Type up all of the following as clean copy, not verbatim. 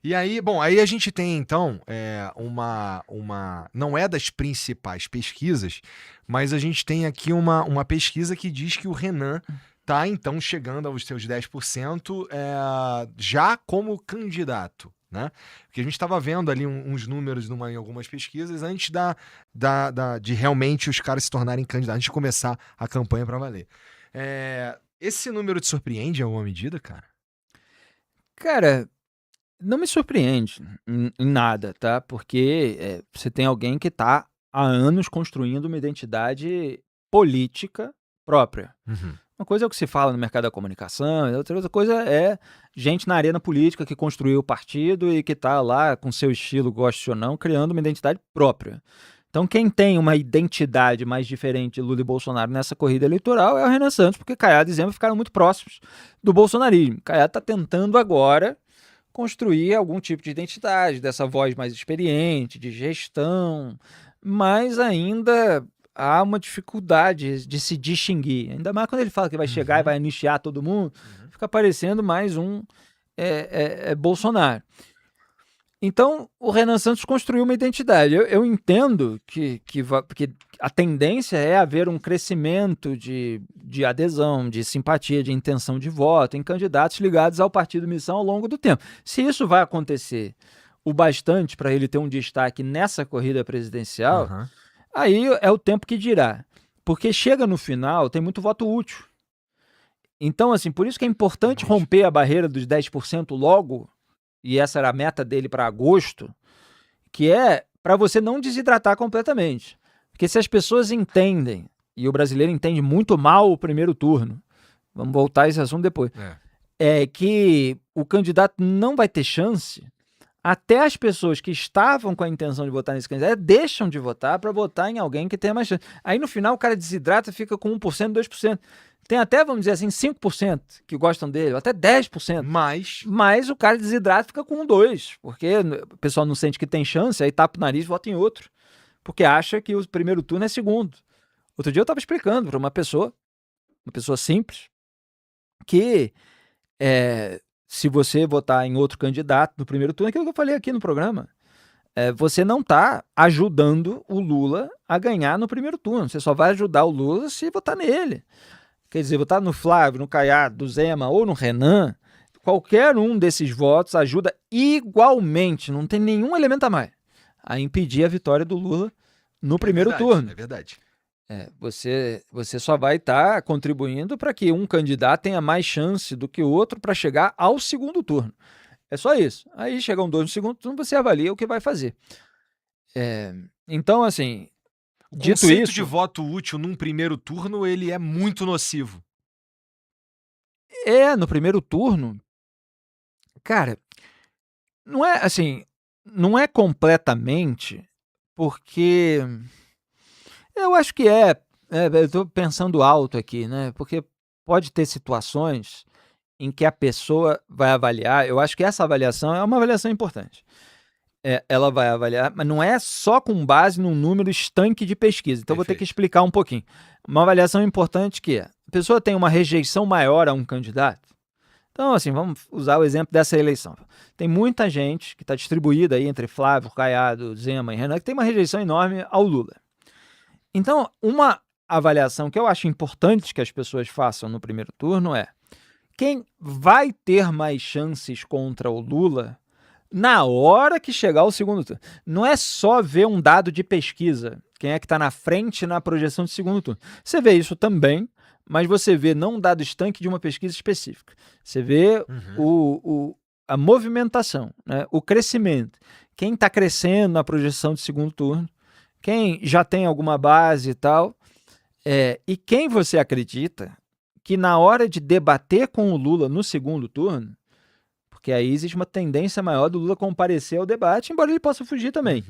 E aí, bom, aí a gente tem então não é das principais pesquisas, mas a gente tem aqui uma pesquisa que diz que o Renan tá então chegando aos seus 10% já como candidato, né? Porque a gente estava vendo ali uns números em algumas pesquisas antes de realmente os caras se tornarem candidatos, antes de começar a campanha para valer. Esse número te surpreende em alguma medida, cara? Cara, não me surpreende em nada, tá? Porque você tem alguém que está há anos construindo uma identidade política própria. Uhum. Uma coisa é o que se fala no mercado da comunicação, e outra coisa é gente na arena política que construiu o partido e que está lá com seu estilo, goste ou não, criando uma identidade própria. Então, quem tem uma identidade mais diferente de Lula e Bolsonaro nessa corrida eleitoral é o Renan Santos, porque Caiado e Zema ficaram muito próximos do bolsonarismo. Caiado está tentando agora construir algum tipo de identidade, dessa voz mais experiente, de gestão, mas ainda há uma dificuldade de se distinguir. Ainda mais quando ele fala que vai chegar e vai anistiar todo mundo, fica parecendo mais um Bolsonaro. Então, o Renan Santos construiu uma identidade. Eu entendo que a tendência é haver um crescimento de adesão, de simpatia, de intenção de voto em candidatos ligados ao Partido Missão ao longo do tempo. Se isso vai acontecer o bastante para ele ter um destaque nessa corrida presidencial, aí é o tempo que dirá. Porque chega no final, tem muito voto útil. Então, assim, por isso que é importante romper a barreira dos 10% logo, e essa era a meta dele para agosto, que é para você não desidratar completamente. Porque se as pessoas entendem, e o brasileiro entende muito mal o primeiro turno, vamos voltar a esse assunto depois, é que o candidato não vai ter chance, até as pessoas que estavam com a intenção de votar nesse candidato deixam de votar para votar em alguém que tenha mais chance. Aí no final o cara desidrata e fica com 1%, 2%. Tem até, vamos dizer assim, 5% que gostam dele, ou até 10%. Mas o cara desidrata e fica com 2%, porque o pessoal não sente que tem chance, aí tapa o nariz e vota em outro, porque acha que o primeiro turno é segundo. Outro dia eu estava explicando para uma pessoa simples, que se você votar em outro candidato no primeiro turno, aquilo que eu falei aqui no programa, você não está ajudando o Lula a ganhar no primeiro turno, você só vai ajudar o Lula se votar nele. Quer dizer, votar no Flávio, no Caiado, no Zema ou no Renan, qualquer um desses votos ajuda igualmente, não tem nenhum elemento a mais, a impedir a vitória do Lula no primeiro turno. É verdade. Você só vai estar contribuindo para que um candidato tenha mais chance do que o outro para chegar ao segundo turno. É só isso. Aí chegam 2 no segundo turno, você avalia o que vai fazer. Então, assim, o dito conceito isso, de voto útil num primeiro turno, ele é muito nocivo. No primeiro turno, cara, não é assim, não é completamente, porque eu acho que eu estou pensando alto aqui, né? Porque pode ter situações em que a pessoa vai avaliar, eu acho que essa avaliação é uma avaliação importante. Ela vai avaliar, mas não é só com base num número estanque de pesquisa. Então, vou ter que explicar um pouquinho. Uma avaliação importante que a pessoa tem uma rejeição maior a um candidato. Então, assim, vamos usar o exemplo dessa eleição. Tem muita gente que está distribuída aí entre Flávio, Caiado, Zema e Renan, que tem uma rejeição enorme ao Lula. Então, uma avaliação que eu acho importante que as pessoas façam no primeiro turno é quem vai ter mais chances contra o Lula na hora que chegar o segundo turno. Não é só ver um dado de pesquisa, quem é que está na frente na projeção de segundo turno. Você vê isso também, mas você vê não um dado estanque de uma pesquisa específica. Você vê a movimentação, né? O crescimento. Quem está crescendo na projeção de segundo turno, quem já tem alguma base e tal, e quem você acredita que na hora de debater com o Lula no segundo turno, porque aí existe uma tendência maior do Lula comparecer ao debate, embora ele possa fugir também.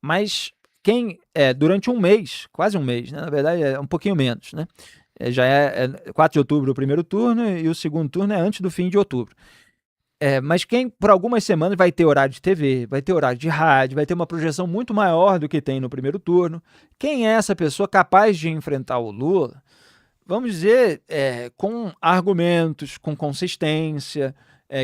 Mas quem, durante um mês, quase um mês, né? Na verdade é um pouquinho menos, né? Já é 4 de outubro o primeiro turno e o segundo turno é antes do fim de outubro. Mas quem por algumas semanas vai ter horário de TV, vai ter horário de rádio, vai ter uma projeção muito maior do que tem no primeiro turno. Quem é essa pessoa capaz de enfrentar o Lula, vamos dizer, com argumentos, com consistência,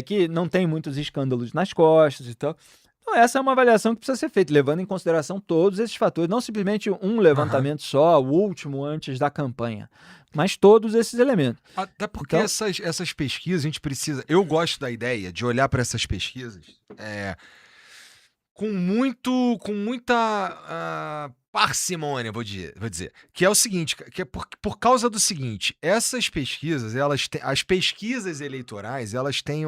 que não tem muitos escândalos nas costas e tal. Então, essa é uma avaliação que precisa ser feita, levando em consideração todos esses fatores, não simplesmente um levantamento só, o último antes da campanha, mas todos esses elementos. Até porque Então, essas pesquisas, a gente precisa. Eu gosto da ideia de olhar para essas pesquisas com muita parcimônia, vou dizer. Que é o seguinte, que é por causa do seguinte, essas pesquisas, as pesquisas eleitorais, elas têm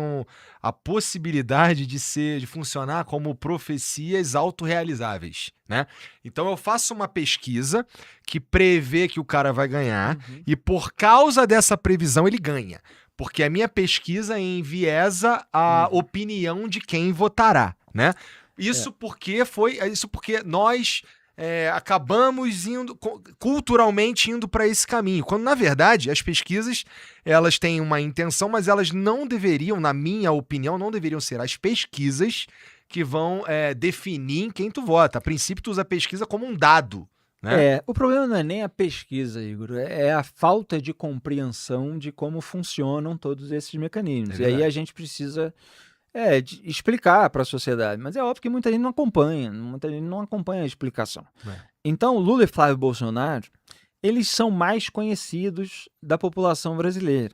a possibilidade de funcionar como profecias autorrealizáveis, né? Então eu faço uma pesquisa que prevê que o cara vai ganhar e por causa dessa previsão ele ganha. Porque a minha pesquisa enviesa a opinião de quem votará, né? Isso porque nós acabamos culturalmente indo para esse caminho. Quando, na verdade, as pesquisas elas têm uma intenção, mas elas não deveriam, na minha opinião, não deveriam ser as pesquisas que vão definir em quem tu vota. A princípio, tu usa a pesquisa como um dado, né? O problema não é nem a pesquisa, Igor, é a falta de compreensão de como funcionam todos esses mecanismos. E aí a gente precisa de explicar para a sociedade, mas é óbvio que muita gente não acompanha a explicação. Então, Lula e Flávio Bolsonaro, eles são mais conhecidos da população brasileira.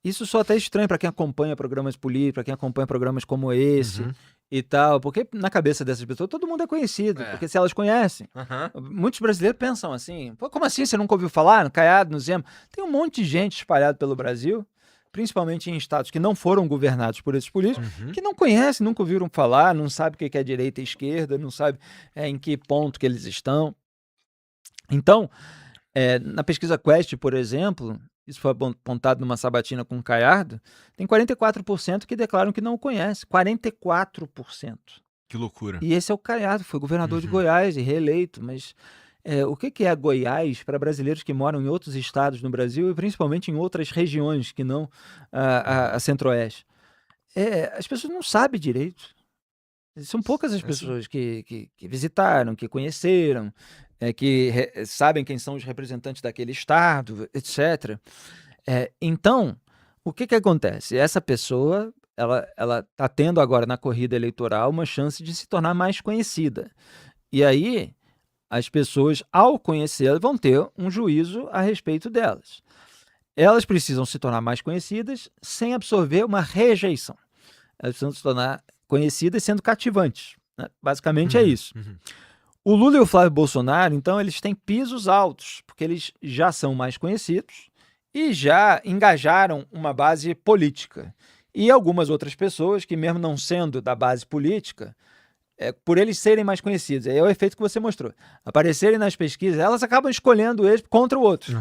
Isso só até é estranho para quem acompanha programas políticos, para quem acompanha programas como esse e tal, porque na cabeça dessas pessoas todo mundo é conhecido, porque se elas conhecem. Muitos brasileiros pensam assim, pô, como assim você nunca ouviu falar no Caiado, no Zema? Tem um monte de gente espalhada pelo Brasil, principalmente em estados que não foram governados por esses políticos, que não conhecem, nunca ouviram falar, não sabe o que é direita e esquerda, não sabe em que ponto que eles estão. Então, na pesquisa Quest, por exemplo, isso foi apontado numa sabatina com o Caiado, tem 44% que declaram que não o conhece. 44%. Que loucura. E esse é o Caiado, foi governador de Goiás e reeleito, mas o que é Goiás para brasileiros que moram em outros estados no Brasil e principalmente em outras regiões que não a Centro-Oeste? As pessoas não sabem direito. São poucas as pessoas que visitaram, que conheceram, que sabem quem são os representantes daquele estado, etc. Então, o que acontece? Essa pessoa ela está tendo agora na corrida eleitoral uma chance de se tornar mais conhecida. E aí, as pessoas, ao conhecê-la, vão ter um juízo a respeito delas. Elas precisam se tornar mais conhecidas sem absorver uma rejeição. Elas precisam se tornar conhecidas sendo cativantes, né? Basicamente é isso. O Lula e o Flávio Bolsonaro, então, eles têm pisos altos, porque eles já são mais conhecidos e já engajaram uma base política. E algumas outras pessoas que, mesmo não sendo da base política, por eles serem mais conhecidos, é o efeito que você mostrou, aparecerem nas pesquisas, elas acabam escolhendo eles contra o outro.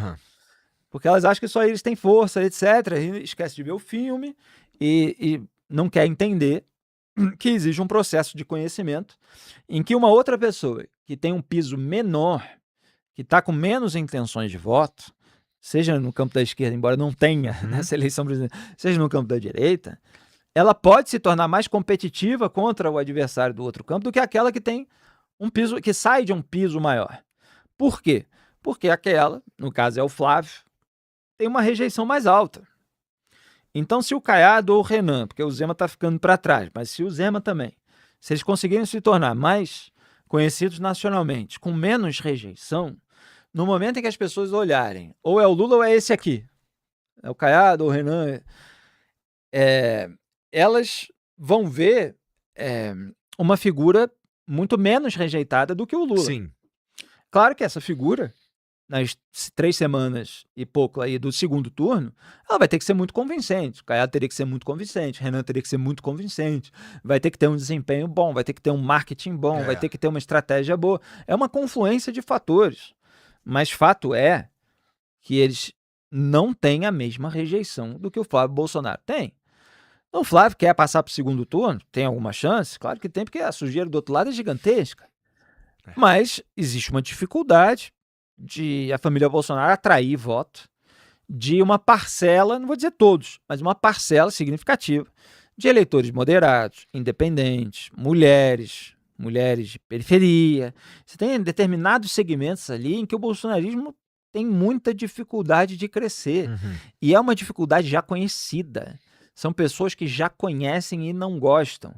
Porque elas acham que só eles têm força, etc. E esquece de ver o filme e não quer entender que existe um processo de conhecimento em que uma outra pessoa que tem um piso menor, que está com menos intenções de voto, seja no campo da esquerda, embora não tenha nessa eleição brasileira, seja no campo da direita, ela pode se tornar mais competitiva contra o adversário do outro campo do que aquela que tem um piso, que sai de um piso maior. Por quê? Porque aquela, no caso é o Flávio, tem uma rejeição mais alta. Então, se o Caiado ou o Renan, porque o Zema está ficando para trás, mas se o Zema também, se eles conseguirem se tornar mais conhecidos nacionalmente, com menos rejeição, no momento em que as pessoas olharem, ou é o Lula ou é esse aqui, é o Caiado ou o Renan, elas vão ver uma figura muito menos rejeitada do que o Lula. Sim. Claro que essa figura, nas 3 semanas e pouco aí do segundo turno, ela vai ter que ser muito convincente. O Caiado teria que ser muito convincente, o Renan teria que ser muito convincente, vai ter que ter um desempenho bom, vai ter que ter um marketing bom, vai ter que ter uma estratégia boa. É uma confluência de fatores. Mas fato é que eles não têm a mesma rejeição do que o Flávio Bolsonaro tem. Então, o Flávio quer passar para o segundo turno? Tem alguma chance? Claro que tem, porque a sujeira do outro lado é gigantesca. Mas existe uma dificuldade de a família Bolsonaro atrair voto de uma parcela, não vou dizer todos, mas uma parcela significativa de eleitores moderados, independentes, mulheres de periferia. Você tem determinados segmentos ali em que o bolsonarismo tem muita dificuldade de crescer. E é uma dificuldade já conhecida. são pessoas que já conhecem e não gostam.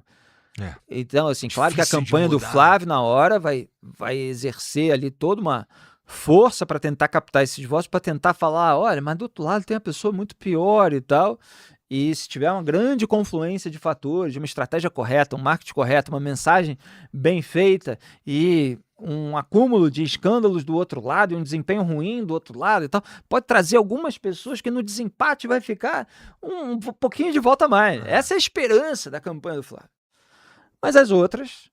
É. Então, assim, claro que a Difícil de campanha do mudar. Flávio, na hora, vai exercer ali toda uma força para tentar captar esses votos, para tentar falar, olha, mas do outro lado tem uma pessoa muito pior e tal. E se tiver uma grande confluência de fatores, de uma estratégia correta, um marketing correto, uma mensagem bem feita e um acúmulo de escândalos do outro lado e um desempenho ruim do outro lado e tal, pode trazer algumas pessoas que no desempate vai ficar um pouquinho de volta a mais. Essa é a esperança da campanha do Flávio. Mas as outras,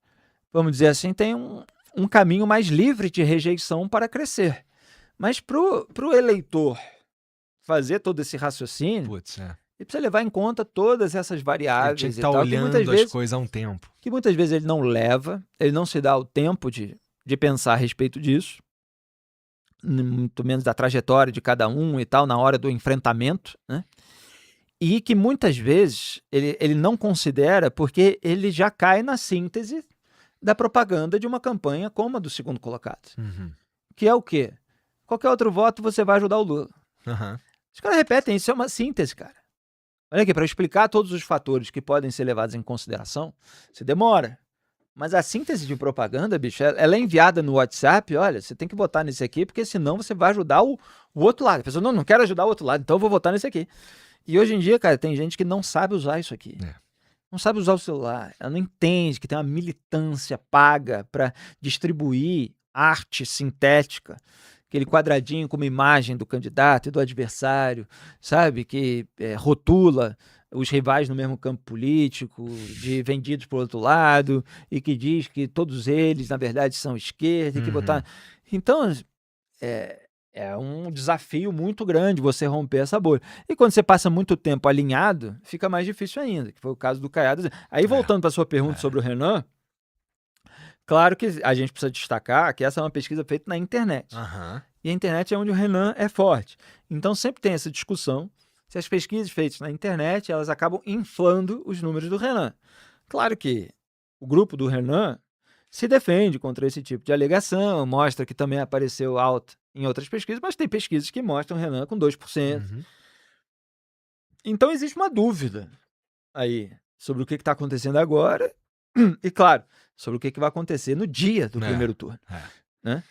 vamos dizer assim, têm um caminho mais livre de rejeição para crescer. Mas pro eleitor fazer todo esse raciocínio, Putz, ele precisa levar em conta todas essas Ele tinha variáveis que e estar tal, olhando as coisas há um tempo. que muitas vezes ele não leva, ele não se dá o tempo de pensar a respeito disso, muito menos da trajetória de cada um e tal, na hora do enfrentamento, né? E que muitas vezes ele não considera porque ele já cai na síntese da propaganda de uma campanha como a do segundo colocado. Uhum. Que é o quê? Qualquer outro voto você vai ajudar o Lula. Uhum. Os caras repetem, isso é uma síntese, cara. Olha aqui, para explicar todos os fatores que podem ser levados em consideração, você demora. Mas a síntese de propaganda, bicho, ela é enviada no WhatsApp, olha, você tem que votar nesse aqui, porque senão você vai ajudar o outro lado. A pessoa, não quero ajudar o outro lado, então eu vou votar nesse aqui. E hoje em dia, cara, tem gente que não sabe usar isso aqui. Não sabe usar o celular. Ela não entende que tem uma militância paga para distribuir arte sintética, aquele quadradinho com uma imagem do candidato e do adversário, sabe? Que rotula os rivais no mesmo campo político, de vendidos por outro lado, e que diz que todos eles, na verdade, são esquerda, e que botar... Então, é um desafio muito grande você romper essa bolha. E quando você passa muito tempo alinhado, fica mais difícil ainda, que foi o caso do Caiado. Aí, voltando para a sua pergunta sobre o Renan, claro que a gente precisa destacar que essa é uma pesquisa feita na internet. E a internet é onde o Renan é forte. Então, sempre tem essa discussão se as pesquisas feitas na internet, elas acabam inflando os números do Renan. Claro que o grupo do Renan se defende contra esse tipo de alegação, mostra que também apareceu alto em outras pesquisas, mas tem pesquisas que mostram o Renan com 2%. Então, existe uma dúvida aí sobre o que está acontecendo agora e, claro, sobre o que vai acontecer no dia do primeiro turno. Né?